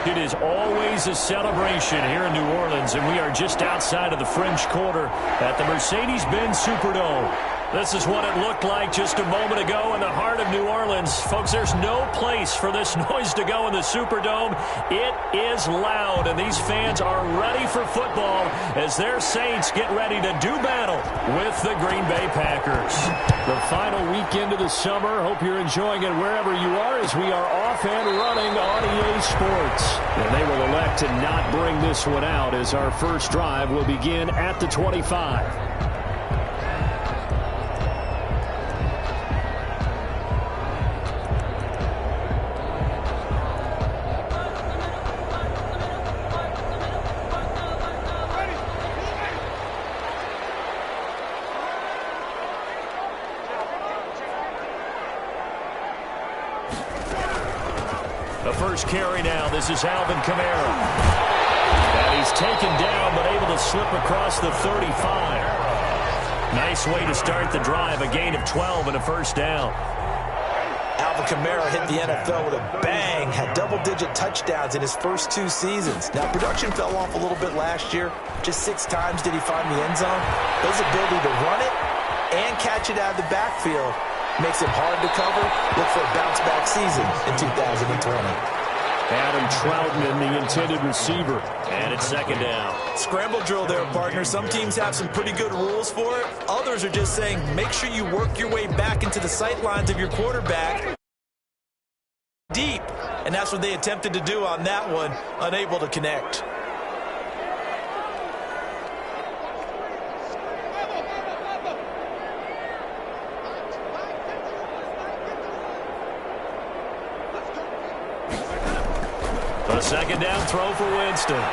It is always a celebration here in New Orleans, and we are just outside of the French Quarter at the Mercedes-Benz Superdome. This is what it looked like just a moment ago in the heart of New Orleans. Folks, there's no place for this noise to go in the Superdome. It is loud, and these fans are ready for football as their Saints get ready to do battle with the Green Bay Packers. The final weekend of the summer. Hope you're enjoying it wherever you are as we are off and running on EA Sports. And they will elect to not bring this one out as our first drive will begin at the 25. The first carry now. This is Alvin Kamara. And he's taken down but able to slip across the 35. Nice way to start the drive. A gain of 12 and a first down. Alvin Kamara hit the NFL with a bang. Had double-digit touchdowns in his first 2 seasons. Now, production fell off a little bit last year. Just 6 times did he find the end zone. But his ability to run it and catch it out of the backfield makes it hard to cover. Look for a bounce-back season in 2020. Adam Troutman, the intended receiver. And it's second down. Scramble drill there, partner. Some teams have some pretty good rules for it. Others are just saying make sure you work your way back into the sight lines of your quarterback deep. And that's what they attempted to do on that one. Unable to connect. A second down throw for Winston. And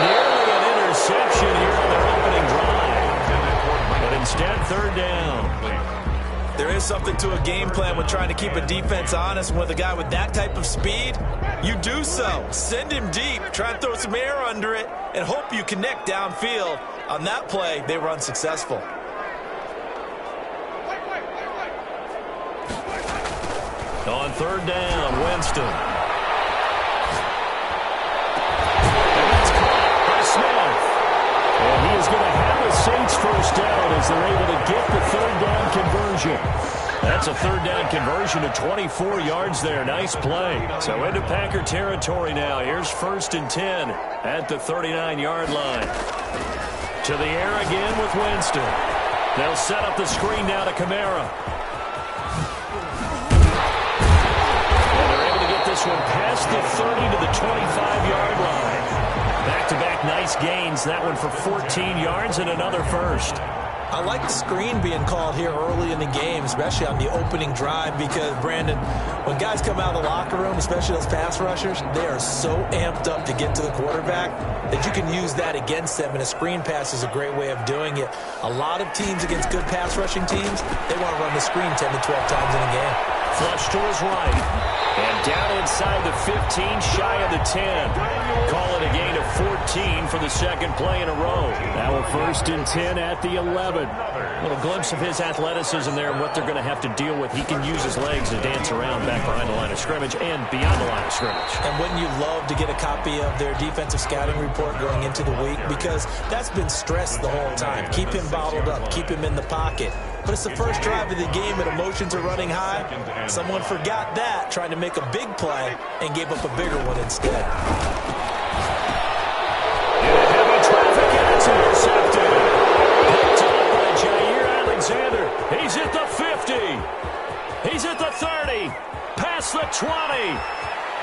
nearly an interception here on their opening drive. But instead, third down. There is something to a game plan with trying to keep a defense honest. With a guy with that type of speed, you do so. Send him deep. Try and throw some air under it and hope you connect downfield. On that play, they were unsuccessful. On third down, Winston. And that's caught by Smith. And he is going to have a Saints first down as they're able to get the third down conversion. That's a third down conversion to 24 yards there. Nice play. So into Packer territory now. Here's 1st and 10 at the 39-yard line. To the air again with Winston. They'll set up the screen now to Kamara. This one past the 30 to the 25-yard line. Back-to-back nice gains. That one for 14 yards and another first. I like the screen being called here early in the game, especially on the opening drive, because, Brandon, when guys come out of the locker room, especially those pass rushers, they are so amped up to get to the quarterback that you can use that against them, and a screen pass is a great way of doing it. A lot of teams against good pass rushing teams, they want to run the screen 10 to 12 times in a game. Flush to his right. And down inside the 15, shy of the 10. Call it a gain of 14 for the second play in a row. Now a 1st and 10 at the 11. A little glimpse of his athleticism there and what they're going to have to deal with. He can use his legs to dance around back behind the line of scrimmage and beyond the line of scrimmage. And wouldn't you love to get a copy of their defensive scouting report going into the week? Because that's been stressed the whole time. Keep him bottled up. Keep him in the pocket. But it's the first drive of the game and emotions are running high. Someone forgot that, trying to make a big play, and gave up a bigger one instead. Into heavy traffic, and it's intercepted. Picked up by Jair Alexander. He's at the 50. He's at the 30. Past the 20.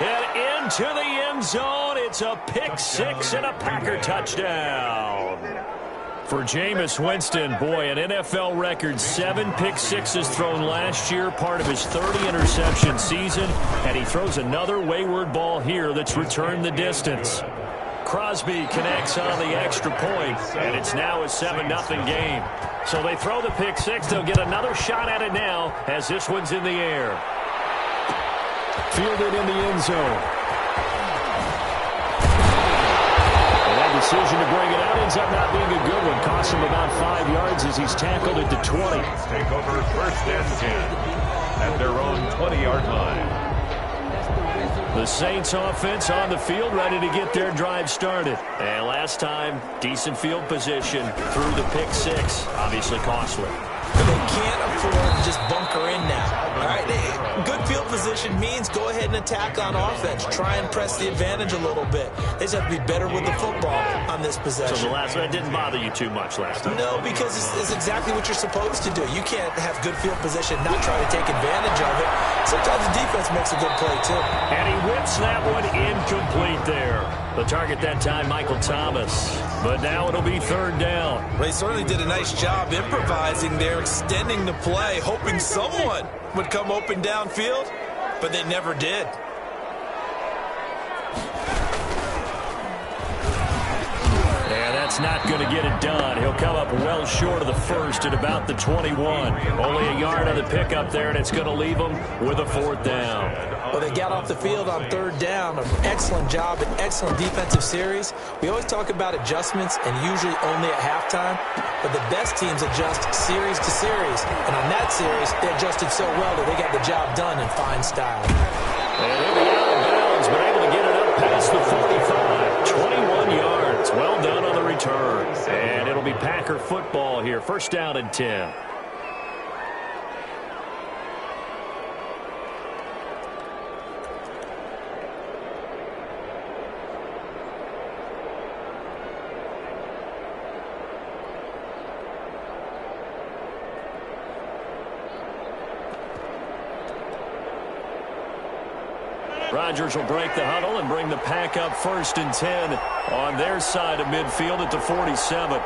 And into the end zone. It's a pick six and a Packer touchdown. For Jameis Winston, boy, an NFL record 7 pick sixes thrown last year, part of his 30 interception season, and he throws another wayward ball here that's returned the distance. Crosby connects on the extra point, and it's now a 7-0 game. So they throw the pick six. They'll get another shot at it now as this one's in the air. Fielded in the end zone. Decision to bring it out ends up not being a good one. Costs him about 5 yards as he's tackled at the 20. Take over 1st and 10 at their own 20-yard line. The Saints offense on the field, ready to get their drive started. And last time, decent field position through the pick six. Obviously costly. But they can't afford to just bunker in now. All right, good field position means go ahead and attack on offense. Try and press the advantage a little bit. They just have to be better with the football on this possession. So the last one didn't bother you too much last time? No, because it's exactly what you're supposed to do. You can't have good field position, not try to take advantage of it. Sometimes the defense makes a good play, too. And he whips that one incomplete there. The target that time, Michael Thomas. But now it'll be third down. Well, he certainly did a nice job improvising there, extending the play, hoping someone would come open downfield, but they never did. And that's not going to get it done. He'll come up well short of the first at about the 21. Only a yard on the pickup there, and it's going to leave him with a fourth down. Well, they got off the field on third down. An excellent job, an excellent defensive series. We always talk about adjustments, and usually only at halftime. But the best teams adjust series to series. And on that series, they adjusted so well that they got the job done in fine style. And he'll be out of bounds, but able to get it up past the 45. 21 yards. Well done on the return. And it'll be Packer football here. First down and 10. Rodgers will break the huddle and bring the Pack up first and 10 on their side of midfield at the 47.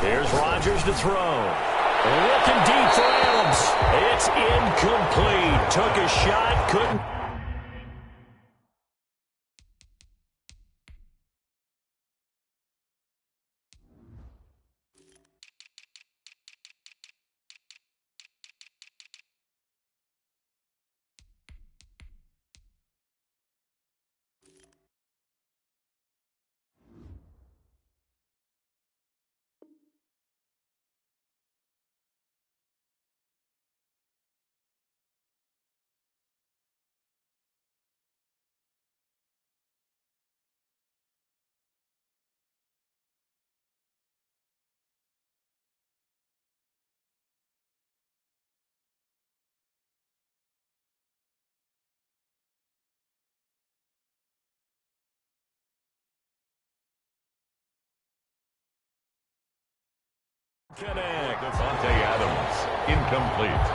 Here's Rodgers to throw. Looking deep for Adams. It's incomplete. Took a shot, couldn't. Connect. Devontae Adams, incomplete.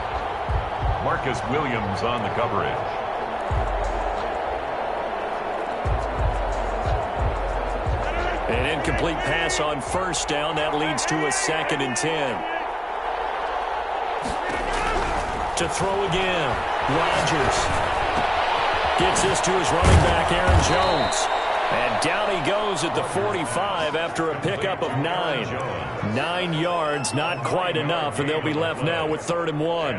Marcus Williams on the coverage. An incomplete pass on first down. That leads to a second and 10. To throw again. Rodgers gets this to his running back, Aaron Jones. And down he goes at the 45 after a pickup of 9. 9 yards, not quite enough, and they'll be left now with 3rd and 1.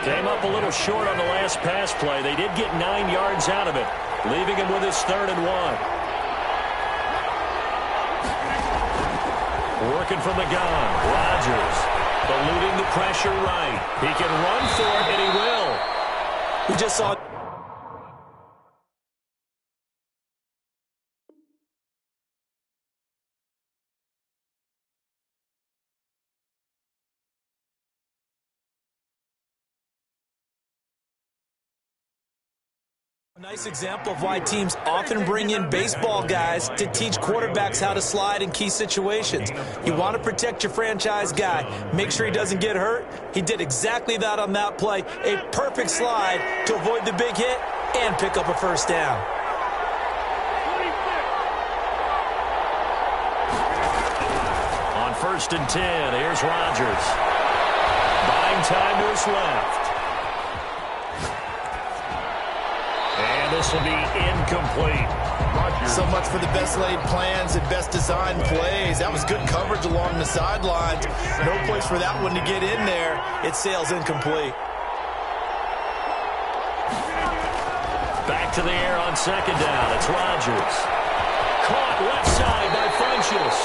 Came up a little short on the last pass play. They did get 9 yards out of it, leaving him with his 3rd and 1. Working from the gun, Rodgers eluding the pressure right. He can run for it, and he will. We just saw... A nice example of why teams often bring in baseball guys to teach quarterbacks how to slide in key situations. You want to protect your franchise guy. Make sure he doesn't get hurt. He did exactly that on that play. A perfect slide to avoid the big hit and pick up a first down. On 1st and 10, here's Rodgers. Buying time to his left. And this will be incomplete. So much for the best laid plans and best designed plays. That was good coverage along the sidelines. No place for that one to get in there. It sails incomplete. Back to the air on 2nd down. It's Rodgers. Caught left side by Funchess.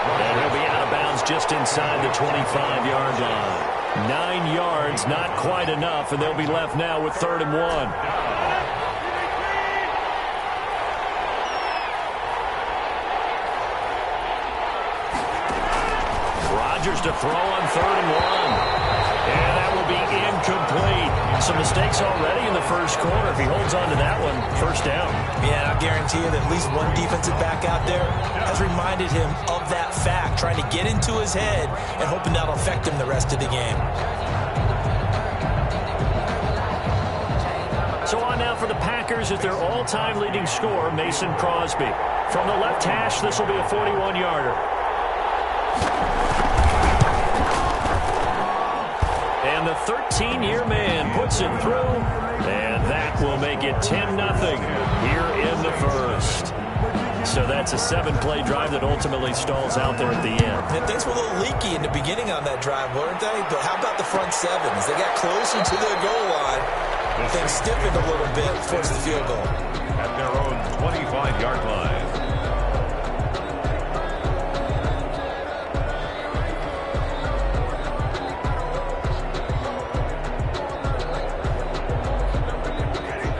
And he'll be out of bounds just inside the 25-yard line. 9 yards, not quite enough, and they'll be left now with 3rd and 1. Rodgers to throw on 3rd and 1. And that will be incomplete. Some mistakes already in the first quarter. If he holds on to that one, first down. Yeah, I guarantee you that at least one defensive back out there has reminded him of that fact, trying to get into his head and hoping that'll affect him the rest of the game. So on now for the Packers is their all-time leading scorer, Mason Crosby. From the left hash, this will be a 41-yarder. And the 13-year man puts it through, and that will make it 10-0 here in the first. So that's a 7-play drive that ultimately stalls out there at the end. And things were a little leaky in the beginning on that drive, weren't they? But how about the front seven? As they got closer to the goal line, things stiffened a little bit, forced the field goal. At their own 25-yard line.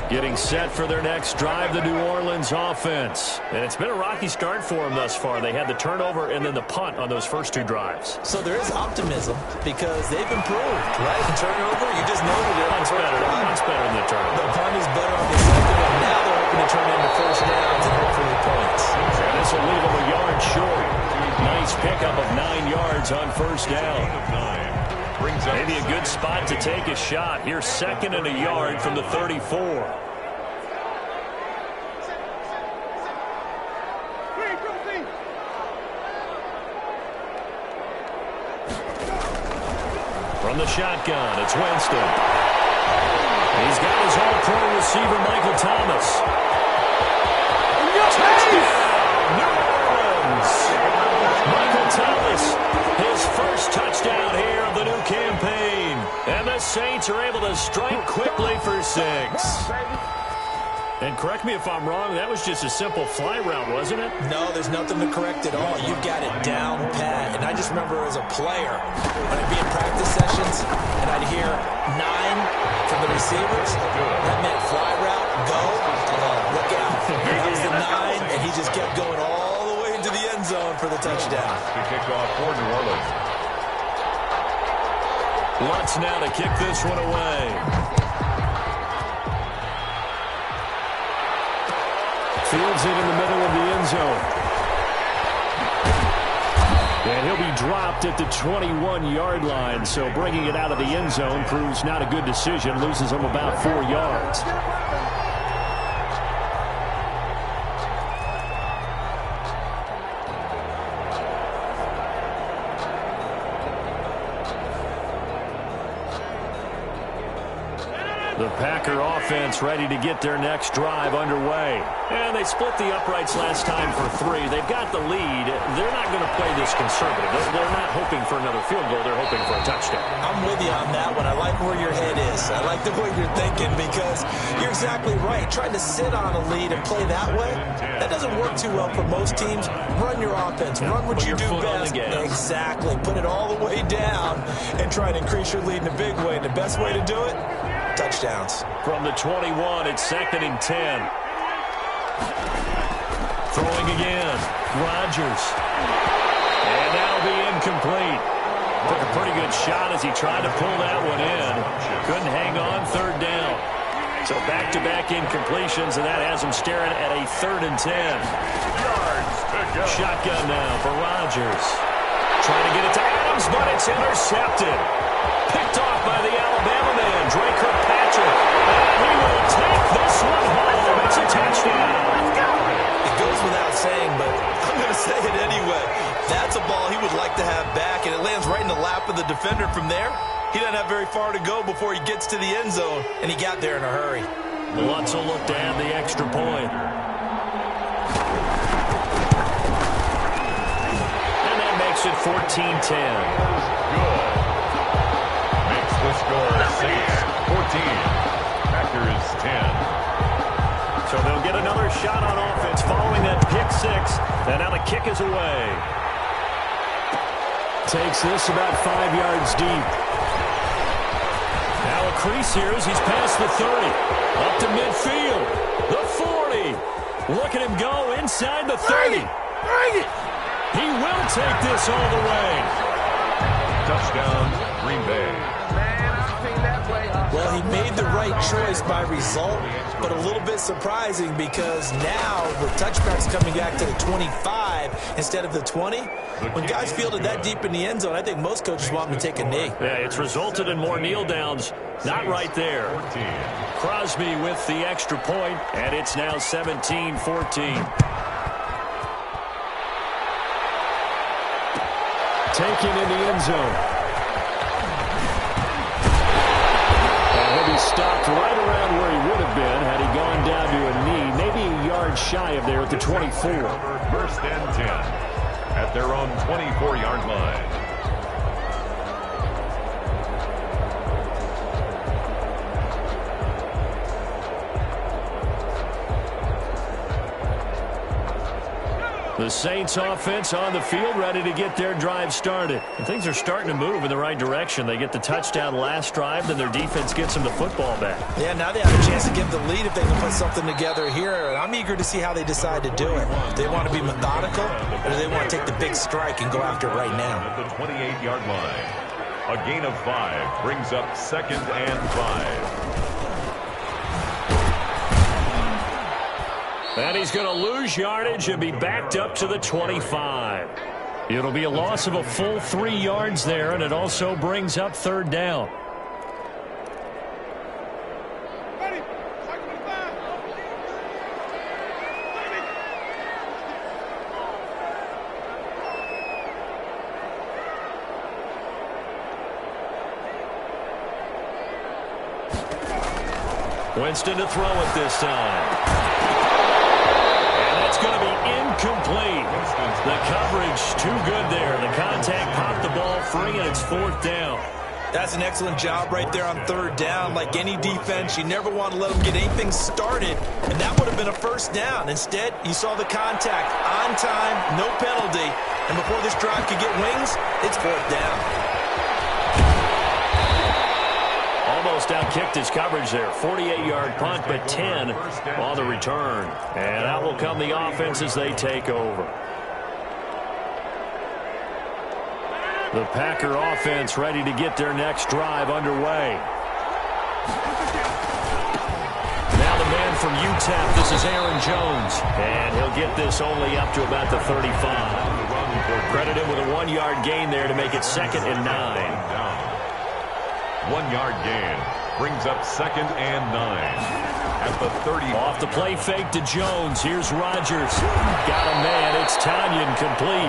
Getting set for their next drive, the New Orleans offense. And it's been a rocky start for them thus far. They had the turnover and then the punt on those first 2 drives. So there is optimism because they've improved, right? The turnover, you just noted it. Punt's better than the turnover. The punt is better on the second one. Now they're hoping to turn into first downs and hopefully points. And this will leave them a yard short. Nice pickup of 9 yards on first down. Maybe a good spot to take a shot. Here's 2nd and a yard from the 34. From the shotgun, it's Winston. He's got his all-pro receiver, Michael Thomas. Touchdown, New Orleans! Michael Thomas, his first touchdown here of the new campaign. And the Saints are able to strike quickly for 6. And correct me if I'm wrong, that was just a simple fly route, wasn't it? No, there's nothing to correct at all. You've got it down pat. And I just remember as a player, when I'd be in practice sessions, and I'd hear 9 from the receivers, that meant fly route, go, look out. That was the 9, and he just kept going all the way into the end zone for the touchdown. To kick off for New Orleans. Lutz now to kick this one away. Fields it in the middle of the end zone. And he'll be dropped at the 21-yard line, so bringing it out of the end zone proves not a good decision. Loses him about 4 yards. The Packer offense ready to get their next drive underway. And they split the uprights last time for 3. They've got the lead. They're not going to play this conservative. They're not hoping for another field goal. They're hoping for a touchdown. I'm with you on that one. I like where your head is. I like the way you're thinking because you're exactly right. Trying to sit on a lead and play that way, that doesn't work too well for most teams. Run your offense. Run what you do best. Exactly. Put it all the way down and try to increase your lead in a big way. And the best way to do it, touchdowns. From the 21, it's 2nd and 10. Throwing again. Rodgers. And that'll be incomplete. Took a pretty good shot as he tried to pull that one in. Couldn't hang on, 3rd down. So back-to-back incompletions, and that has him staring at a 3rd and 10. Shotgun now for Rodgers. Trying to get it to Adams, but it's intercepted. Picked off by the Alabama man, Dre Kirkpatrick. And he will take this one home. It's a touchdown. It goes without saying, but I'm going to say it anyway. That's a ball he would like to have back, and it lands right in the lap of the defender from there. He doesn't have very far to go before he gets to the end zone, and he got there in a hurry. Lutz will look to add the extra point. And that makes it 14-10. Good. Makes the score 6-14. Packers 10. So So they'll get another shot on offense following that pick six. And now the kick is away. Takes this about 5 yards deep. Now a crease here as he's past the 30. Up to midfield. The 40. Look at him go inside the 30. Bring it! He will take this all the way. Touchdown, Green Bay. Well, he made the right choice by result, but a little bit surprising because now with touchbacks coming back to the 25 instead of the 20, when guys fielded that deep in the end zone, I think most coaches want them to take a knee. Yeah, it's resulted in more kneel downs. Not right there. Crosby with the extra point, and it's now 17-14. Taken in the end zone. And he'll be stopped right around where he would have been had he gone down to a knee, maybe a yard shy of there at the 24. First and 10 at their own 24-yard line. The Saints offense on the field ready to get their drive started. And things are starting to move in the right direction. They get the touchdown last drive, then their defense gets them the football back. Yeah, now they have a chance to give the lead if they can put something together here. And I'm eager to see how they decide to do it. Do they want to be methodical, or do they want to take the big strike and go after it right now? At the 28-yard line, a gain of 5 brings up 2nd and 5. And he's going to lose yardage and be backed up to the 25. It'll be a loss of a full 3 yards there, and it also brings up 3rd down. Winston to throw it this time. It's going to be incomplete. The coverage too good there. The contact popped the ball free, and it's 4th down. That's an excellent job right there on 3rd down. Like any defense, you never want to let them get anything started, and that would have been a 1st down. Instead, you saw the contact on time, no penalty, and before this drive could get wings, it's 4th down. Almost outkicked his coverage there. 48-yard punt, but 10 on the return. And out will come the offense as they take over. The Packer offense ready to get their next drive underway. Now the man from UTEP, this is Aaron Jones. And he'll get this only up to about the 35. Credit him with a 1-yard gain there to make it 2nd and 9. 1-yard gain brings up 2nd and 9 at the 30. Off the play fake to Jones. Here's Rodgers. Got a man. It's Tanyan complete.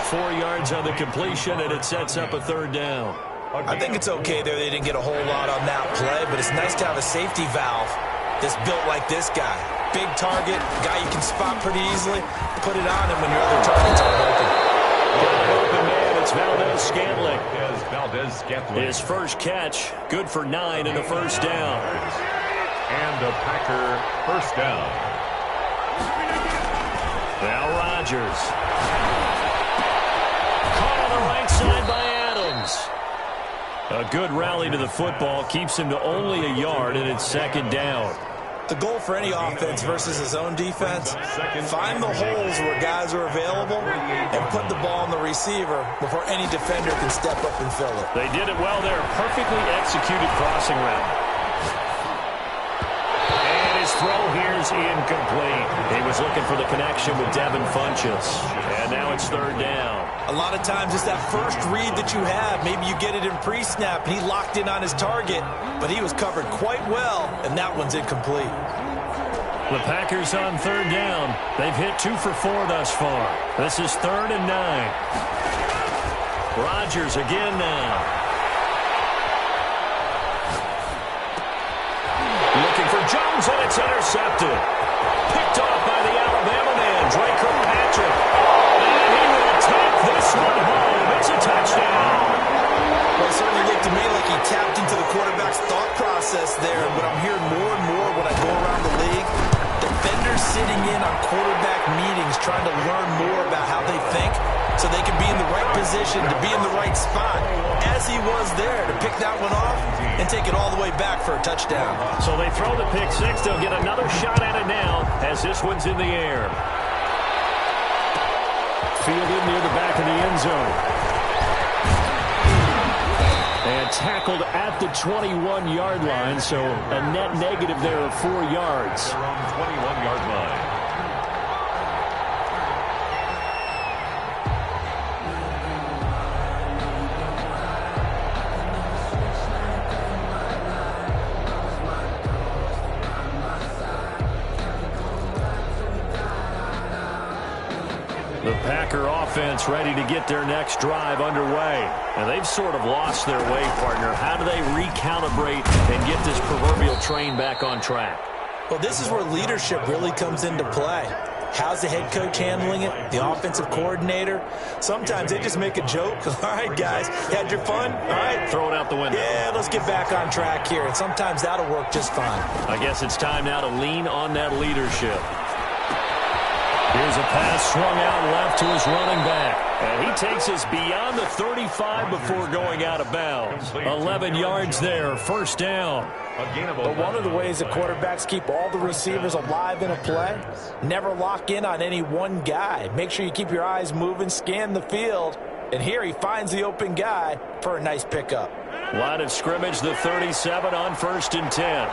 4 yards on the completion, and it sets up a 3rd down. I think it's okay there. They didn't get a whole lot on that play, but it's nice to have a safety valve that's built like this guy. Big target, guy you can spot pretty easily. Put it on him when your other targets aren't open. Got an open man. It's Valdez-Scantling. Valdez-Scantling. His first catch, good for 9 and a 1st down. And a Packer 1st down. Now Rodgers. Caught on the right side by Adams. A good rally to the football keeps him to only a yard, and it's 2nd down. The goal for any offense versus his own defense, find the holes where guys are available and put the ball on the receiver before any defender can step up and fill it. They did it well there. Perfectly executed crossing route. And his throw here's incomplete. He was looking for the connection with Devin Funchess. And now it's 3rd down. A lot of times it's that first read that you have. Maybe you get it in pre-snap, and he locked in on his target, but he was covered quite well, and that one's incomplete. The Packers on 3rd down. They've hit 2 for 4 thus far. This is 3rd and 9. Rodgers again now. Looking for Jones, and it's intercepted. Picked off by the Alabama man, Drake Kirkpatrick. And he will take this one home. It's a touchdown. Well, it certainly looked to me like he tapped into the quarterback's thought process there. And what I'm hearing more and more when I go around the league, sitting in on quarterback meetings, trying to learn more about how they think so they can be in the right position to be in the right spot, as he was there to pick that one off and take it all the way back for a touchdown. So they throw the pick six. They'll get another shot at it now as this one's in the air. Fielded near the back of the end zone. And tackled at the 21-yard line, so a net negative there of 4 yards. They're on the 21-yard line. The Packer offense ready to get their next drive underway. And they've sort of lost their way, partner. How do they recalibrate and get this proverbial train back on track? Well, this is where leadership really comes into play. How's the head coach handling it? The offensive coordinator? Sometimes they just make a joke. All right, guys, had your fun? All right. Throw it out the window. Yeah, let's get back on track here. And sometimes that'll work just fine. I guess it's time now to lean on that leadership. Here's a pass swung out left to his running back. And he takes us beyond the 35 before going out of bounds. 11 yards there, first down. But one of the ways that quarterbacks keep all the receivers alive in a play, never lock in on any one guy. Make sure you keep your eyes moving, scan the field. And here he finds the open guy for a nice pickup. Line of scrimmage, the 37 on 1st and 10.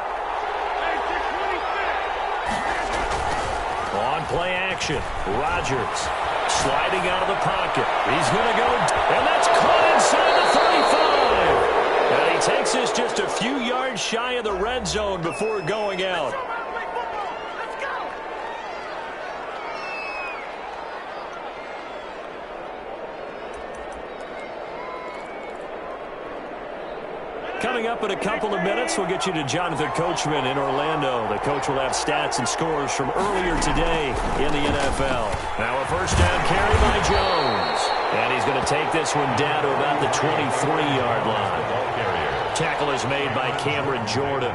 On play action, Rodgers sliding out of the pocket. He's going to go, and that's caught inside the 35. And he takes this just a few yards shy of the red zone before going out. Coming up in a couple of minutes, we'll get you to Jonathan Coachman in Orlando. The coach will have stats and scores from earlier today in the NFL. Now a first down carry by Jones. And he's going to take this one down to about the 23-yard line. Tackle is made by Cameron Jordan.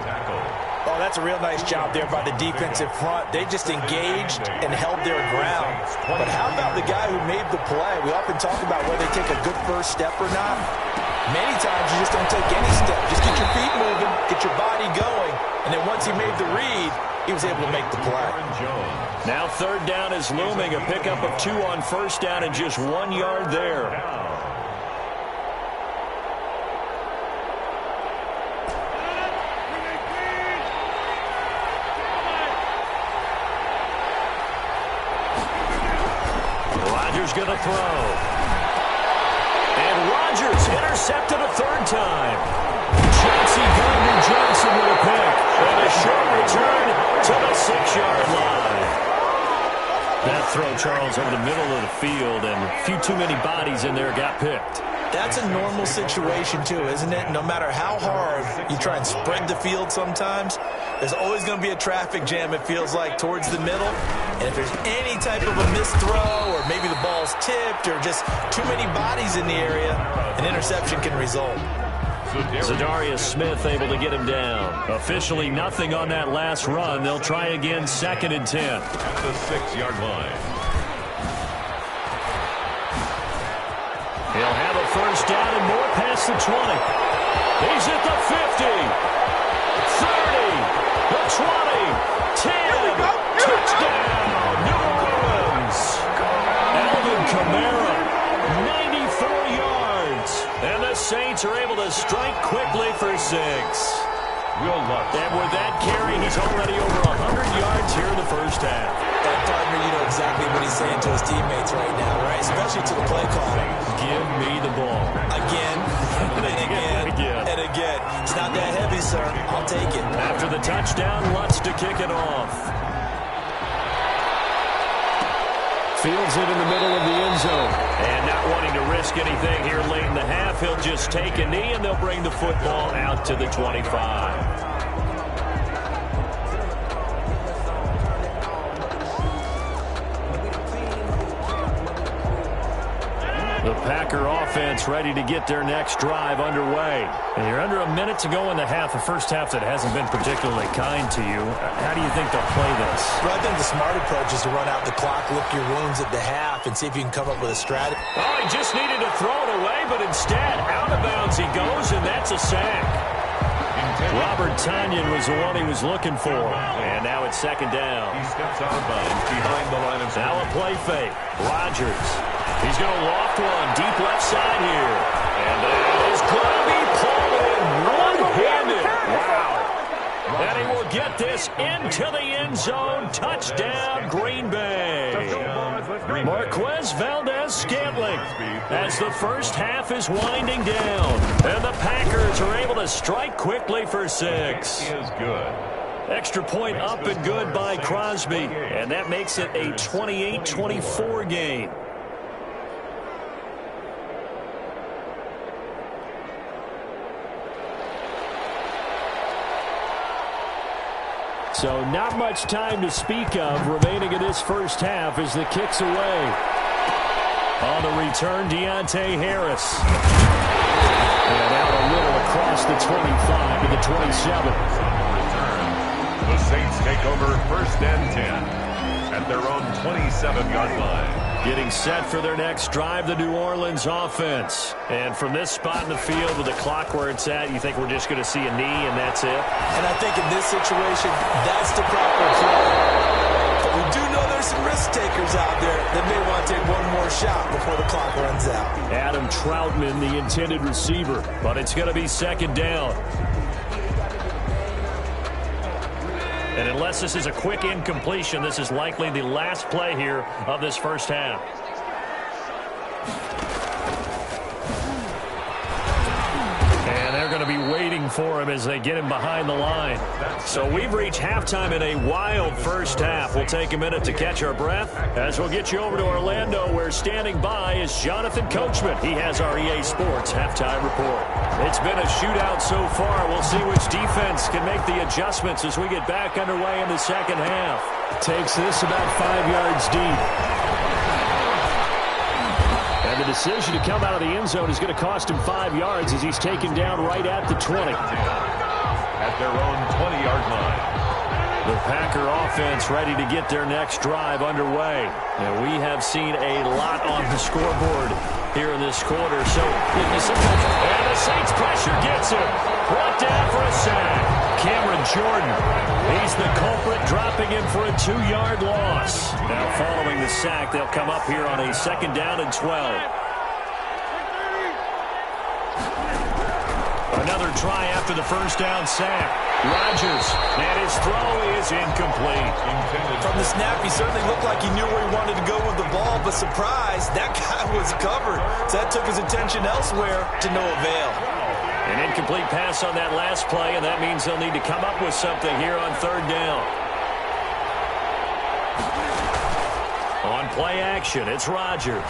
Oh, that's a real nice job there by the defensive front. They just engaged and held their ground. But how about the guy who made the play? We often talk about whether they take a good first step or not. Many times you just don't take any step. Just get your feet moving, get your body going, and then once he made the read, he was able to make the play. Now third down is looming. A pickup of 2 on first down and just 1 yard there. Rodgers going to throw. And Rodgers intercepted a third time. Chauncey Gardner-Johnson with a pick. And a short return to the 6-yard line. That throw, Charles, over the middle of the field, and a few too many bodies in there got picked. That's a normal situation, too, isn't it? No matter how hard you try and spread the field sometimes, there's always going to be a traffic jam, it feels like, towards the middle. And if there's any type of a missed throw, or maybe the ball's tipped, or just too many bodies in the area, an interception can result. Zadarius Smith able to get him down. Officially nothing on that last run. They'll try again, 2nd and 10. At the 6-yard line. He'll have a first down and more past the 20. He's at the 50, 30, the 20, 10, touchdown, New Orleans. Alvin Kamara, 94 yards. And the Saints are able to strike quickly for 6. And with that carry, he's already over 100 yards here in the first half. And partner, you know exactly what he's saying to his teammates right now, right? Especially to the play caller. Give me the ball. Again, and again, and again. It's not that heavy, sir. I'll take it. After the touchdown, Lutz to kick it off. Fields it in the middle of the end zone. And not wanting to risk anything here late in the half, he'll just take a knee, and they'll bring the football out to the 25. The Packer offense ready to get their next drive underway. And you're under a minute to go in the half, a first half that hasn't been particularly kind to you. How do you think they'll play this? Well, I think the smart approach is to run out the clock, lick your wounds at the half, and see if you can come up with a strategy. Oh, he just needed to throw it away, but instead, out of bounds he goes, and that's a sack. Robert Tonyan was the one he was looking for. And now it's second down. He steps out of bounds behind the line of now a play fake. Rodgers. He's going to loft one deep left side here. And that is going to be pulled in one-handed. Wow. And he will get this into the end zone. Touchdown, Green Bay. Marquez Valdez-Scantling as the first half is winding down. And the Packers are able to strike quickly for 6. Is good. Extra point up and good by Crosby. And that makes it a 28-24 game. So not much time to speak of remaining in this first half as the kick's away. On the return, Deontay Harris. And out a little across the 25 to the 27. The Saints take over first and 10 at their own 27-yard line. Getting set for their next drive, the New Orleans offense. And from this spot in the field with the clock where it's at, you think we're just going to see a knee and that's it? And I think in this situation, that's the proper play. But we do know there's some risk takers out there that may want to take one more shot before the clock runs out. Adam Troutman, the intended receiver. But it's going to be second down. And unless this is a quick incompletion, this is likely the last play here of this first half. And they're going to be waiting for him as they get him behind the line. So we've reached halftime in a wild first half. We'll take a minute to catch our breath as we'll get you over to Orlando, where standing by is Jonathan Coachman. He has our EA Sports halftime report. It's been a shootout so far. We'll see which defense can make the adjustments as we get back underway in the second half. Takes this about 5 yards deep. And the decision to come out of the end zone is going to cost him 5 yards as he's taken down right at the 20. At their own 20-yard line. The Packer offense ready to get their next drive underway. And we have seen a lot on the scoreboard here in this quarter. So, and the Saints pressure gets him. Brought down for a sack. Cameron Jordan, he's the culprit, dropping him for a 2-yard loss. Now following the sack, they'll come up here on a second down and 12. Another try after the first down sack. Rodgers, and his throw is incomplete. From the snap, he certainly looked like he knew where he wanted to go with the ball, but surprise, that guy was covered. So that took his attention elsewhere to no avail. An incomplete pass on that last play, and that means they'll need to come up with something here on third down. On play action, it's Rodgers.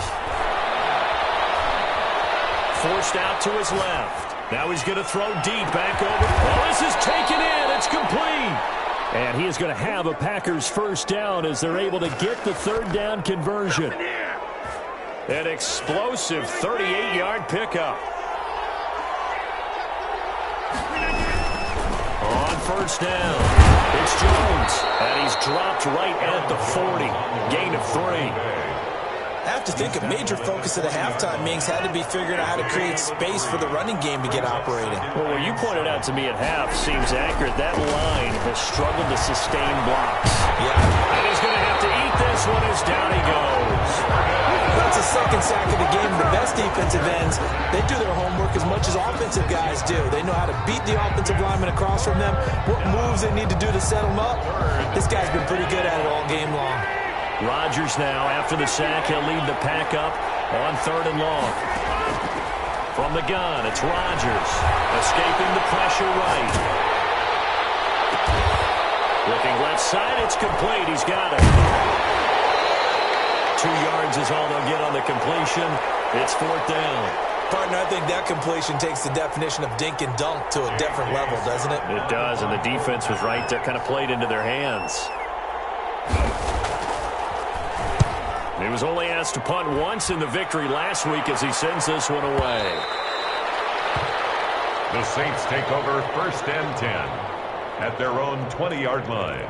Forced out to his left. Now he's going to throw deep back over. Oh, this is taken in. It's complete. And he is going to have a Packers first down as they're able to get the third down conversion. An explosive 38-yard pickup. On first down, it's Jones. And he's dropped right at the 40. Gain of 3. I have to think a major focus of the halftime meetings had to be figuring out how to create space for the running game to get operating. Well, what you pointed out to me at half seems accurate. That line has struggled to sustain blocks. Yeah. And he's going to have to eat this one as down he goes. That's a second sack of the game. The best defensive ends, they do their homework as much as offensive guys do. They know how to beat the offensive lineman across from them, what moves they need to do to set them up. This guy's been pretty good at it all game long. Rodgers now, after the sack, he'll lead the pack up on third and long. From the gun, it's Rodgers. Escaping the pressure right. Looking left side, it's complete. He's got it. 2 yards is all they'll get on the completion. It's fourth down. Partner, I think that completion takes the definition of dink and dunk to a different level, doesn't it? It does, and the defense was right there, kind of played into their hands. He was only asked to punt once in the victory last week as he sends this one away. The Saints take over 1st and 10 at their own 20-yard line.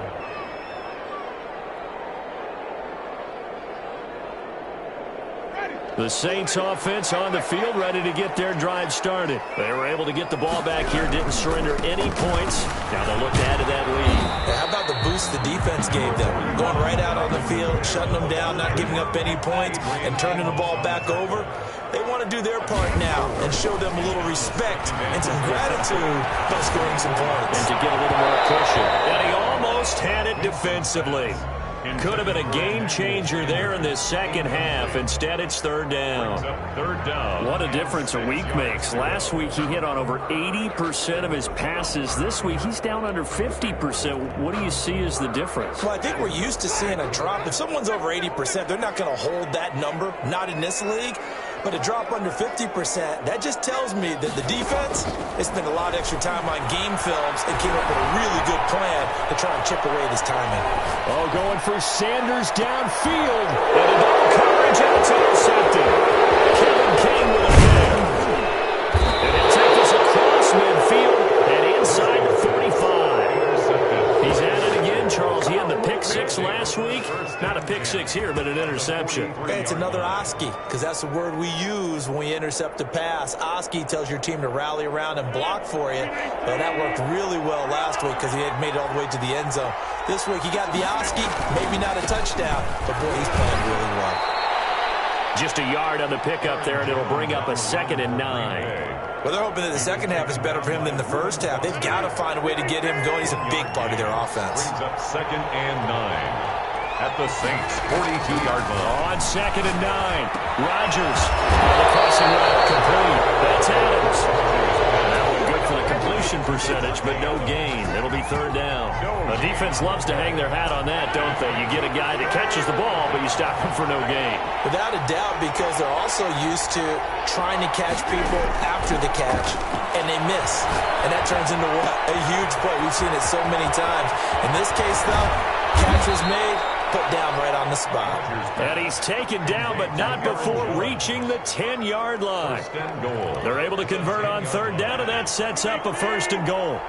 The Saints offense on the field, ready to get their drive started. They were able to get the ball back here, didn't surrender any points. Now they'll look to add to that lead. Hey, how about the boost the defense gave them? Going right out on the field, shutting them down, not giving up any points, and turning the ball back over. They want to do their part now and show them a little respect and some gratitude by scoring some points. And to get a little more cushion. And he almost had it defensively. Could have been a game changer there in this second half. Instead, it's 3rd down. What a difference a week makes. Last week, he hit on over 80% of his passes. This week, he's down under 50%. What do you see as the difference? Well, I think we're used to seeing a drop. If someone's over 80%, they're not going to hold that number, not in this league. But a drop under 50%, that just tells me that the defense has spent a lot of extra time on game films and came up with a really good plan to try and chip away this timing. Oh, going for Sanders downfield. And a double coverage, and it's intercepted. Kevin King with a pick. And he'll take this across midfield and inside the 45. He's at it again, Charles. He had the pick 6 last week. Not a pick 6 here, but an interception. Hey, it's another Oski, because that's the word we use when we intercept a pass. Oski tells your team to rally around and block for you. But that worked really well last week because he had made it all the way to the end zone. This week he got the Oski, maybe not a touchdown, but boy, he's playing really well. Just a yard on the pickup there, and it'll bring up a 2nd and 9. Well, they're hoping that the second half is better for him than the first half. They've got to find a way to get him going. He's a big part of their offense. Brings up 2nd and 9 at the Saints' 42-yard line. On 2nd and 9, Rodgers on the crossing route, complete. That's Adams. That will be good for the completion percentage, but no gain. It'll be 3rd down. The defense loves to hang their hat on that, don't they? You get a guy that catches the ball, but you stop him for no gain. Without a doubt, because they're also used to trying to catch people after the catch, and they miss. And that turns into what? A huge play. We've seen it so many times. In this case, though, catch was made, put down right on the spot. And he's taken down, but not before reaching the 10-yard line. They're able to convert on 3rd down, and that sets up a 1st and goal.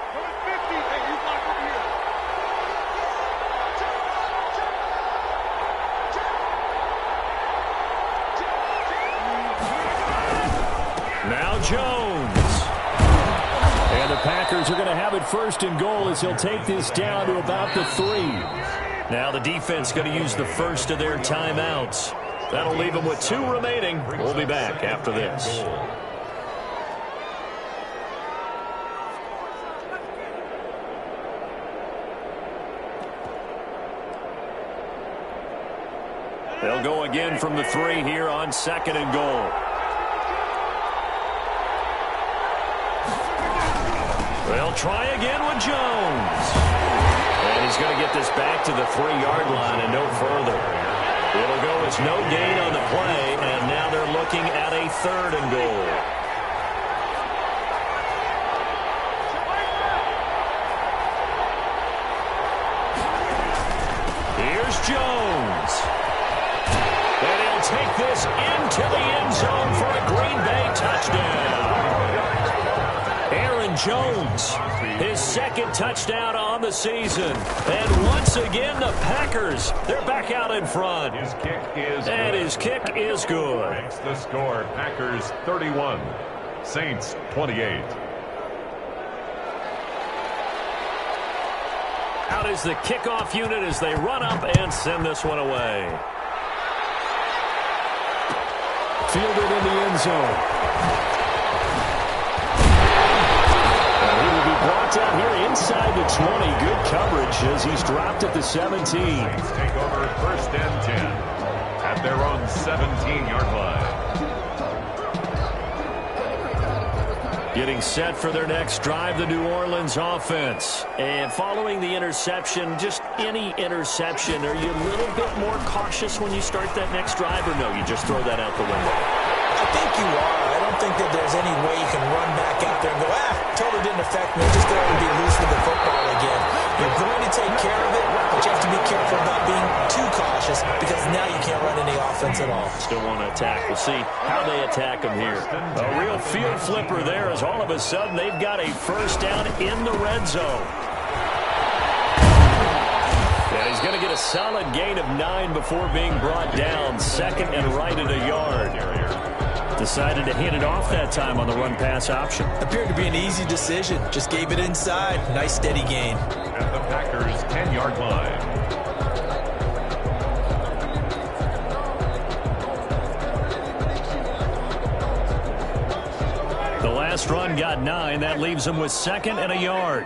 Now Jones. And the Packers are going to have it 1st and goal as he'll take this down to about the 3. Now the defense going to use the first of their timeouts. That'll leave them with 2 remaining. We'll be back after this. They'll go again from the 3 here on 2nd and goal. They'll try again with Jones. And he's going to get this back to the 3-yard line and no further. It'll go as no gain on the play, and now they're looking at a 3rd and goal. Here's Jones. And he'll take this into the end zone for a Green Bay touchdown. Aaron Jones, his 2nd touchdown on the season. And once again, the Packers, they're back out in front. His kick is and good. His kick is good. Makes the score Packers 31, Saints 28. Out is the kickoff unit as they run up and send this one away. Fielded in the end zone. Brought down here inside the 20. Good coverage as he's dropped at the 17. Saints take over 1st and 10 at their own 17-yard line. Getting set for their next drive, the New Orleans offense. And following the interception, just any interception, are you a little bit more cautious when you start that next drive, or no, you just throw that out the window? I think you are. I don't think that there's any way you can run back out there and go, totally didn't affect me. Just go and be loose with the football again. You're going to take care of it, but you have to be careful about being too cautious because now you can't run any offense. still want to attack. We'll see how they attack them here. A real field flipper there as all of a sudden they've got a first down in the red zone. And he's going to get a solid gain of 9 before being brought down. Second and right at a yard. Decided to hand it off that time on the run-pass option. Appeared to be an easy decision. Just gave it inside. Nice steady gain. At the Packers' 10-yard line. The last run got 9. That leaves him with second and a yard.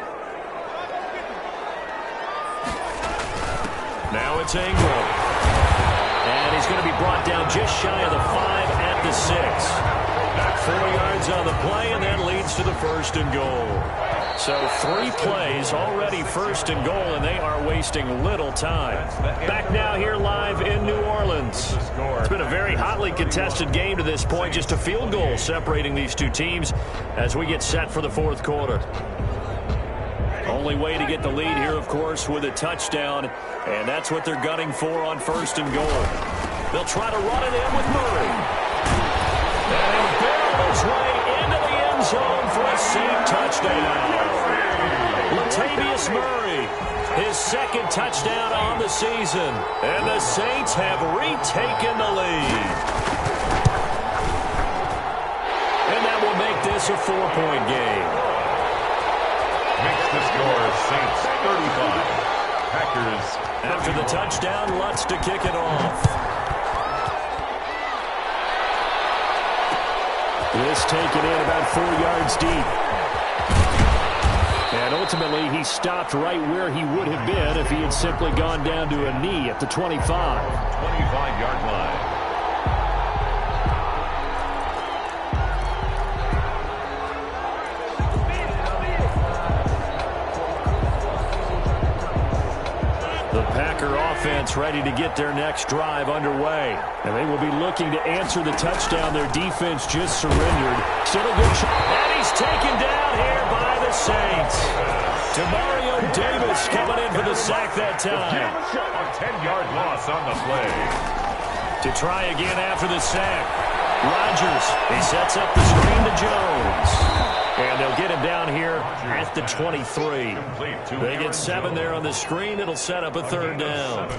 Now it's Ingram. And he's going to be brought down just shy of the 5 at the 6. 4 yards on the play, and that leads to the first and goal. So 3 plays already first and goal, and they are wasting little time. Back now here live in New Orleans. It's been a very hotly contested game to this point. Just a field goal separating these two teams as we get set for the fourth quarter. Only way to get the lead here, of course, with a touchdown, and that's what they're gunning for on first and goal. They'll try to run it in with Murray. And he'll barrel his way into the end zone for a safe touchdown. Latavius Murray, his second touchdown on the season, and the Saints have retaken the lead. And that will make this a 4-point game. Makes the score Saints 35. Packers 31. After the touchdown, Lutz to kick it off. This taken in about 4 yards deep. And ultimately, he stopped right where he would have been if he had simply gone down to a knee at the 25. 25-yard line. Packer offense ready to get their next drive underway. And they will be looking to answer the touchdown their defense just surrendered. Still a good shot. And he's taken down here by the Saints. DeMario Davis coming in for the sack that time. A 10-yard loss on the play. To try again after the sack. Rodgers, he sets up the screen to Jones. And they'll get him down here at the 23. They get 7 there on the screen. It'll set up a third down.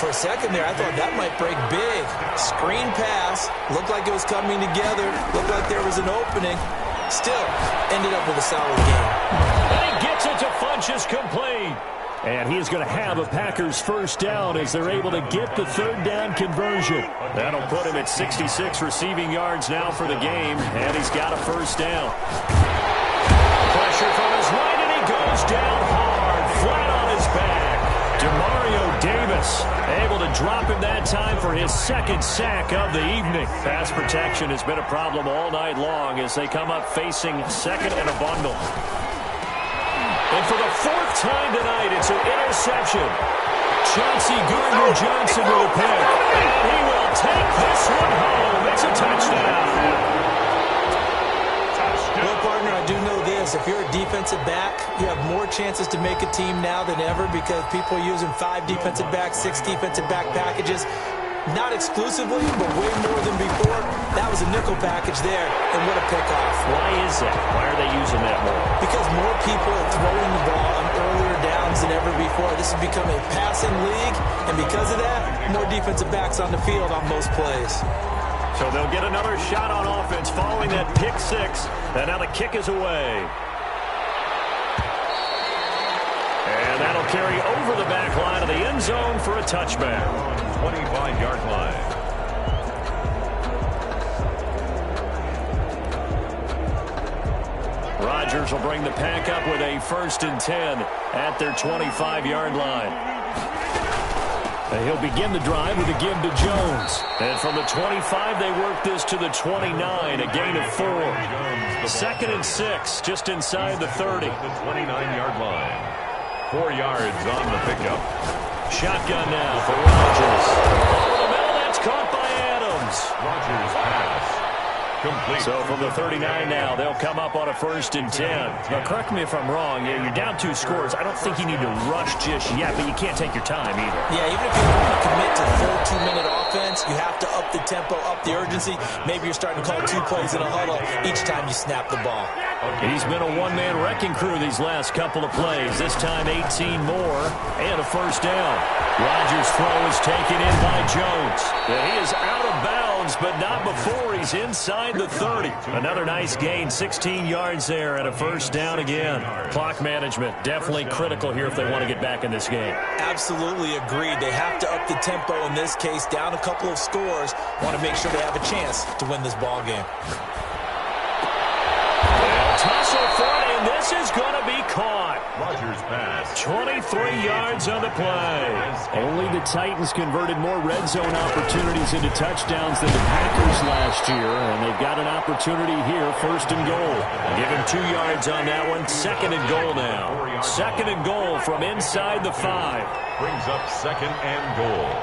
For a second there, I thought that might break big. Screen pass. Looked like it was coming together. Looked like there was an opening. Still, ended up with a solid game. And he gets it to Funchess complete. And he is going to have a Packers first down as they're able to get the third down conversion. That'll put him at 66 receiving yards now for the game. And he's got a first down. Pressure from his right, and he goes down hard, flat on his back. DeMario Davis able to drop him that time for his second sack of the evening. Pass protection has been a problem all night long as they come up facing second and a bundle. And for the 4th time tonight, it's an interception. Chauncey Gardner-Johnson with a pick. And he will take this one home. It's a touchdown. Well, partner, I do know this. If you're a defensive back, you have more chances to make a team now than ever because people are using 5 defensive backs, 6 defensive back packages. Not exclusively, but way more than before. That was a nickel package there, and what a pickoff. Why is that? Why are they using that more? Because more people are throwing the ball on earlier downs than ever before. This has become a passing league, and because of that, more defensive backs on the field on most plays. So they'll get another shot on offense following that pick 6, and now the kick is away. And that'll carry over the back line of the end zone for a touchback. 25-yard line. Rodgers will bring the pack up with a 1st and 10 at their 25-yard line. And he'll begin the drive with a give to Jones. And from the 25, they work this to the 29, a gain of 4. 2nd and 6, just inside the 30. The 29-yard line. 4 yards on the pickup. Shotgun now for Rodgers. Over the middle, that's caught by Adams. Rodgers pass. complete. So from the 39 now, they'll come up on a 1st and 10. Now, correct me if I'm wrong. Yeah, you're down 2 scores. I don't think you need to rush just yet, but you can't take your time either. Yeah, even if you want to commit to full 2-minute offense, you have to up the tempo, up the urgency. Maybe you're starting to call 2 plays in a huddle each time you snap the ball. He's been a one-man wrecking crew these last couple of plays. This time 18 more and a 1st down. Rodgers' throw is taken in by Jones. And he is out of bounds, but not before he's inside the 30. Another nice gain, 16 yards there and a 1st down again. Clock management definitely critical here if they want to get back in this game. Absolutely agreed. They have to up the tempo in this case, down a couple of scores. Want to make sure they have a chance to win this ball game. Tussle for it, and this is going to be caught. Rodgers pass. 23 yards on the play. Only the Titans converted more red zone opportunities into touchdowns than the Packers last year, and they've got an opportunity here, 1st and goal. Give him 2 yards on that one. 2nd and goal now. 2nd and goal from inside the 5. Brings up 2nd and goal.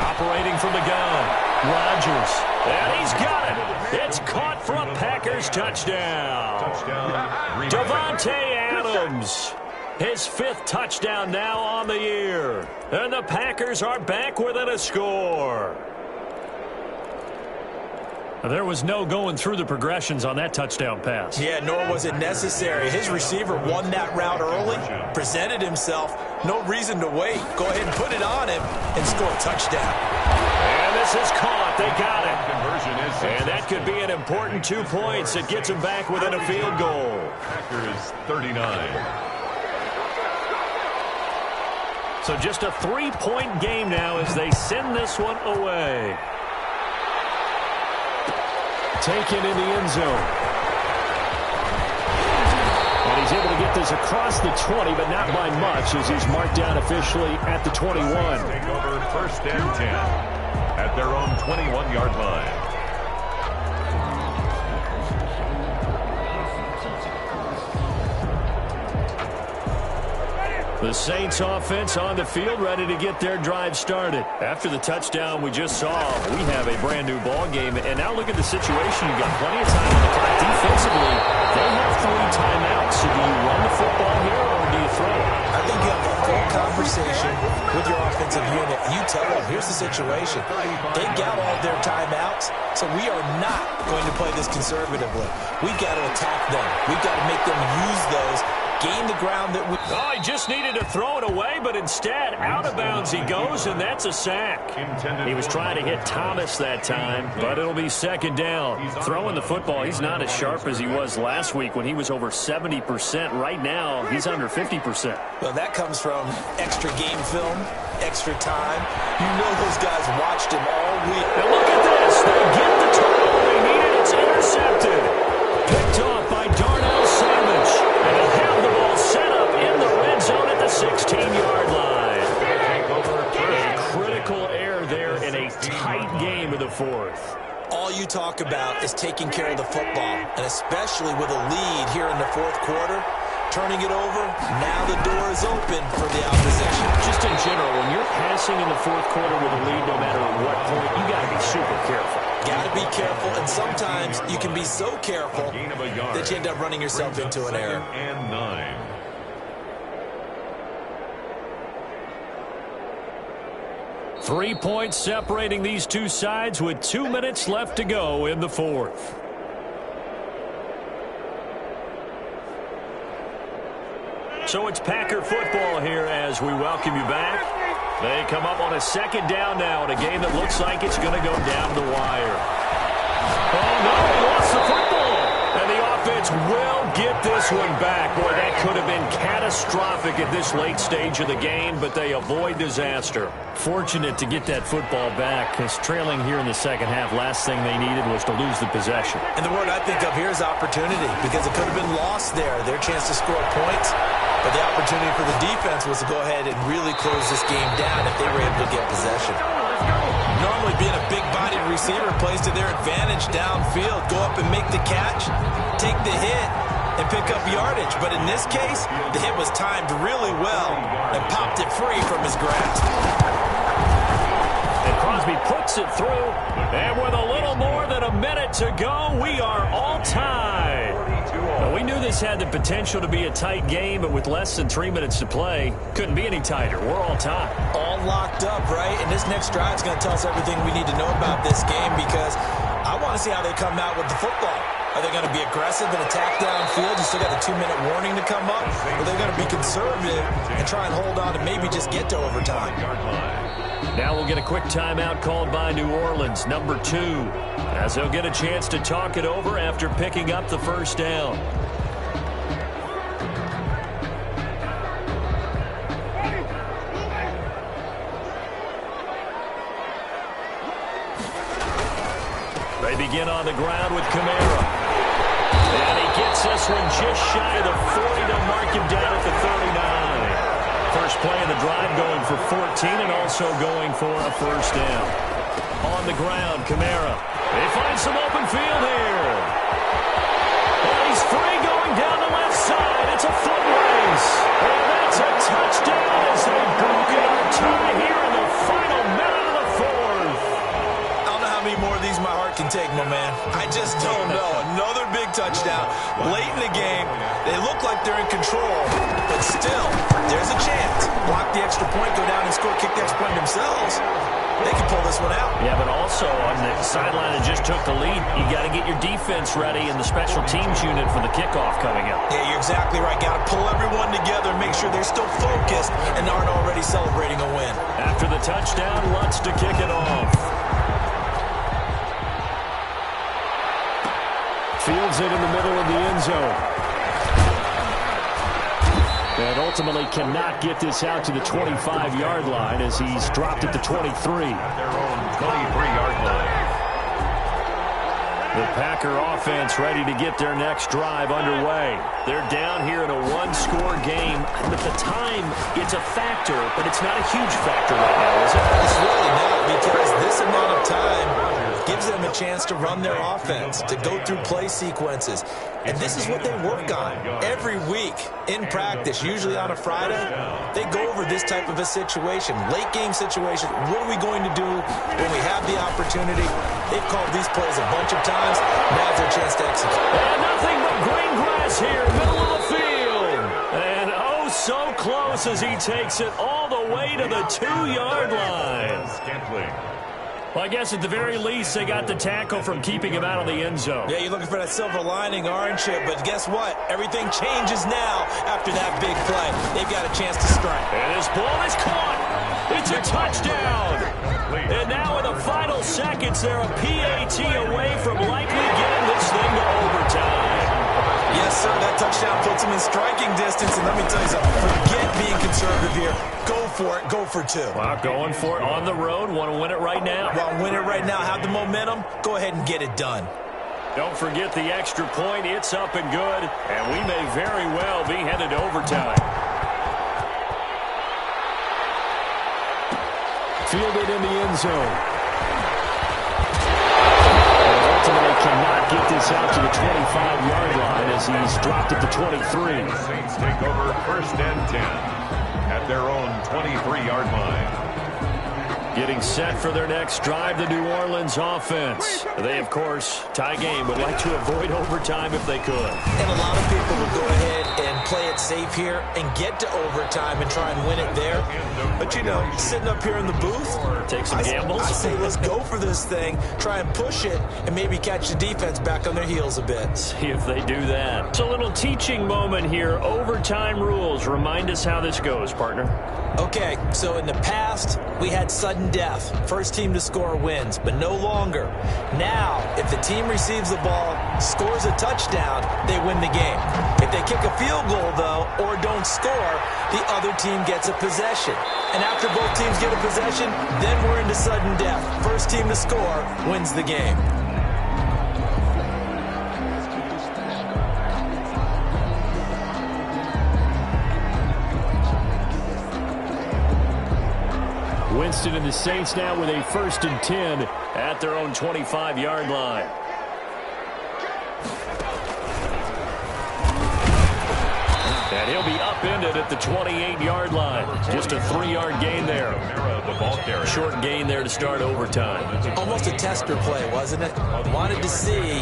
Operating from the gun, Rodgers. And he's got it. It's caught for a Packers touchdown. Davante Adams. His 5th touchdown now on the year. And the Packers are back within a score. There was no going through the progressions on that touchdown pass. Yeah, nor was it necessary. His receiver won that route early, presented himself. No reason to wait. Go ahead and put it on him and score a touchdown. And this is caught. They got it. And that could be an important 2 points. It gets them back within a field goal. Packers 39. So just a 3-point game now as they send this one away. Taken in the end zone. And he's able to get this across the 20, but not by much as he's marked down officially at the 21. Take over 1st and 10 at their own 21-yard line. The Saints offense on the field, ready to get their drive started. After the touchdown we just saw, we have a brand new ball game. And now look at the situation. You've got plenty of time on the clock defensively. They have 3 timeouts. So do you run the football here or do you throw it? I think you have a full conversation with your offensive unit. You tell them, here's the situation. They got all their timeouts, so we are not going to play this conservatively. We've got to attack them. We've got to make them use those, gain the ground that we... Oh, he just needed to throw it away, but instead, out of bounds he goes, and that's a sack. He was trying to hit Thomas that time, but it'll be 2nd down. Throwing the football, he's not as sharp as he was last week when he was over 70%. Right now, he's under 50%. Well, that comes from extra game film, extra time. You know those guys watched him all week. Now look at this. They get the turnover they needed. It's intercepted. Picked off by Darnell Savage. And he'll have the ball set up in the red zone at the 16-yard line. A critical error there in a tight game of the 4th. All you talk about is taking care of the football, and especially with a lead here in the 4th quarter, turning it over, now the door is open for the opposition. Just in general, when you're passing in the 4th quarter with a lead, no matter at what point, you got to be super careful. Got to be careful, and sometimes you can be so careful that you end up running yourself into an error. 2nd and 9. 3 points separating these two sides with 2 minutes left to go in the 4th. So it's Packer football here as we welcome you back. They come up on a 2nd down now in a game that looks like it's going to go down the wire. Oh, no, he lost the football. And the offense will get this one back. Boy, that could have been catastrophic at this late stage of the game, but they avoid disaster. Fortunate to get that football back, because trailing here in the 2nd half, last thing they needed was to lose the possession. And the word I think of here is opportunity, because it could have been lost there, their chance to score points. But the opportunity for the defense was to go ahead and really close this game down if they were able to get possession. Normally being a big-bodied receiver plays to their advantage downfield. Go up and make the catch, take the hit, and pick up yardage. But in this case, the hit was timed really well and popped it free from his grasp. And Crosby He puts it through. And with a little more than a minute to go, we are all tied. Well, we knew this had the potential to be a tight game, but with less than 3 minutes to play, couldn't be any tighter. We're all tied. All locked up, right? And this next drive is going to tell us everything we need to know about this game, because I want to see how they come out with the football. Are they going to be aggressive and attack downfield? You still got the 2-minute warning to come up? Or are they going to be conservative and try and hold on and maybe just get to overtime? Now we'll get a quick timeout called by New Orleans, number 2, as they'll get a chance to talk it over after picking up the first down. They begin on the ground with Kamara. And he gets this one just shy of the 40 to mark him down at the 39. First play of the drive going for 14 and also going for a first down. On the ground, Kamara. They find some open field here. And he's free going down the left side. It's a foot race. And that's a touchdown as they've broken our tie here in the final minute of the fourth. I don't know how many more of these my heart can take, my man. I just don't know. Another big touchdown. Late in the game, they look like they're in control, but still, there's a chance. Block the extra point, go down and score, kick the extra point themselves. They can pull this one out. Yeah, but also on the sideline that just took the lead, you got to get your defense ready and the special teams unit for the kickoff coming up. Yeah, you're exactly right. Got to pull everyone together, make sure they're still focused and aren't already celebrating a win. After the touchdown, Lutz to kick it off. Fields it in the middle of the end zone. And ultimately cannot get this out to the 25-yard line as he's dropped at the 23. At their own 23-yard line. The Packer offense ready to get their next drive underway. They're down here in a one-score game. At the time, it's a factor, but it's not a huge factor right now, is it? It's really not, because this amount of time gives them a chance to run their offense, to go through play sequences. And this is what they work on every week in practice, usually on a Friday. They go over this type of a situation, late game situation. What are we going to do when we have the opportunity? They've called these plays a bunch of times. Now's their chance to execute. And nothing but green grass here, middle of the field. And oh, so close as he takes it all the way to the 2-yard line. Well, I guess at the very least, they got the tackle from keeping him out of the end zone. Yeah, you're looking for that silver lining, aren't you? But guess what? Everything changes now after that big play. They've got a chance to strike. And this ball is caught. It's a touchdown. And now in the final seconds, they're a PAT away from likely getting this thing to overtime. Yes, sir, that touchdown puts them in striking distance. And let me tell you something, forget being conservative here. Go for it, go for 2. Wow, going for it on the road. Want to win it right now. Want to win it right now, have the momentum, go ahead and get it done. Don't forget the extra point. It's up and good. And we may very well be headed to overtime. Fielded in the end zone. Ultimately cannot get this out to the 25-yard line as he's dropped at the 23. The Saints take over first and 10 at their own 23-yard line. Getting set for their next drive, the New Orleans offense. They, of course, tie game, would like to avoid overtime if they could. And a lot of people will go ahead and play it safe here and get to overtime and try and win it there. But, you know, sitting up here in the booth, take some gambles. I say let's go for this thing, try and push it, and maybe catch the defense back on their heels a bit. See if they do that. It's a little teaching moment here. Overtime rules. Remind us how this goes, partner. Okay, so in the past, we had sudden death. First team to score wins, but no longer. Now, if the team receives the ball, scores a touchdown, they win the game. If they kick a field goal, though, or don't score, the other team gets a possession. And after both teams get a possession, then we're into sudden death. First team to score wins the game. Winston and the Saints now with a 1st and 10 at their own 25-yard line. And he'll be upended at the 28-yard line. Just a 3-yard gain there. ball carrier. Short gain there to start overtime. Almost a tester play, wasn't it? Wanted to see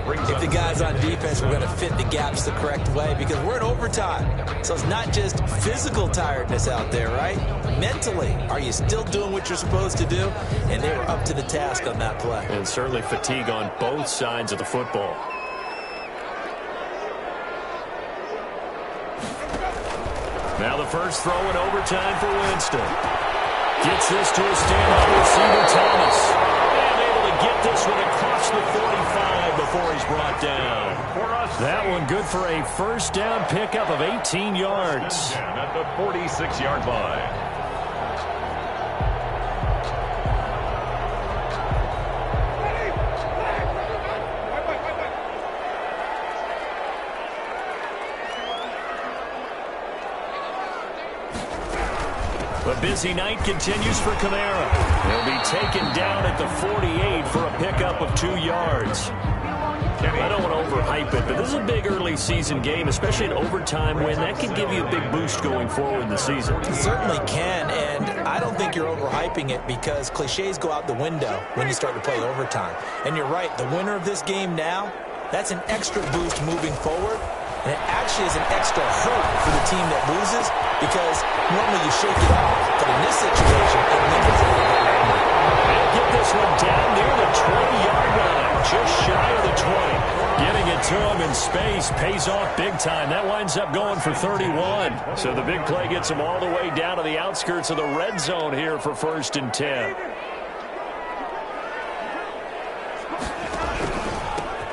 if the guys on defense were going to fit the gaps the correct way, because we're in overtime. So it's not just physical tiredness out there, right? Mentally, are you still doing what you're supposed to do? And they were up to the task on that play. And certainly fatigue on both sides of the football. Now the first throw in overtime for Winston. Gets this to a standout receiver, Thomas. And able to get this one across the 45 before he's brought down. That one good for a first down pickup of 18 yards. At the 46-yard line. The busy night continues for Kamara. He'll be taken down at the 48 for a pickup of 2 yards. I don't want to overhype it, but this is a big early season game, especially an overtime win. That could give you a big boost going forward in the season. It certainly can, and I don't think you're overhyping it, because cliches go out the window when you start to play overtime. And you're right, the winner of this game now, that's an extra boost moving forward. And it actually is an extra hurt for the team that loses, because normally you shake it off. But in this situation, it lingers a little bit longer. They'll get this one down near the 20-yard line, just shy of the 20. Getting it to him in space pays off big time. That winds up going for 31. So the big play gets him all the way down to the outskirts of the red zone here for 1st and 10.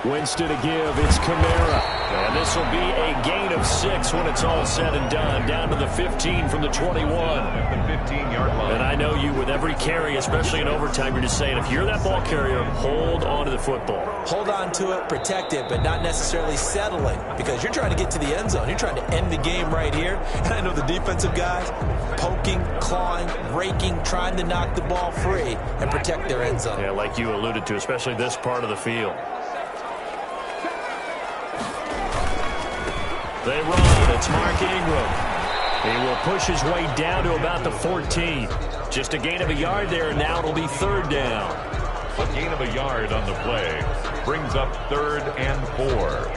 Winston to give, it's Kamara. And this will be a gain of 6 when it's all said and done. Down to the 15 from the 21. At the 15-yard line. And I know you, with every carry, especially in overtime, you're just saying, if you're that ball carrier, hold on to the football. Hold on to it, protect it, but not necessarily settling, because you're trying to get to the end zone. You're trying to end the game right here. And I know the defensive guys poking, clawing, raking, trying to knock the ball free and protect their end zone. Yeah, like you alluded to, especially this part of the field. They run. It's Mark Ingram. He will push his way down to about the 14. Just a gain of a yard there, and now it'll be 3rd down. A gain of a yard on the play brings up 3rd and 4.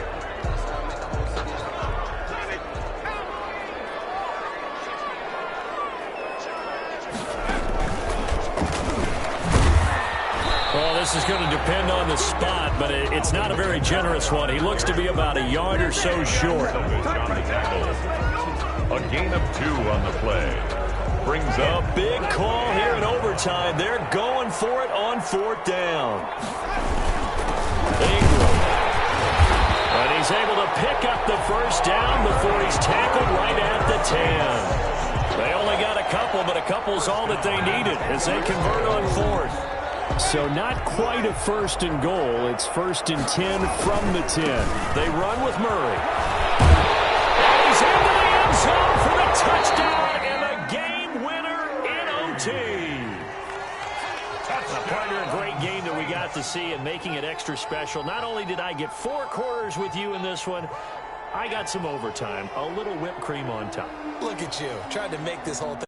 Well, this is going to depend on the spot, but it's not a very generous one. He looks to be about a yard or so short. A gain of 2 on the play brings up a big call here in overtime. They're going for it on 4th down. Ingram. And he's able to pick up the first down before he's tackled right at the 10. They only got a couple, but a couple's all that they needed as they convert on 4th. So not quite a 1st and goal. It's 1st and 10 from the 10. They run with Murray. And he's into the end zone for the touchdown and the game winner in OT. Partner, a great game that we got to see and making it extra special. Not only did I get 4 quarters with you in this one, I got some overtime. A little whipped cream on top. Look at you, trying to make this whole thing.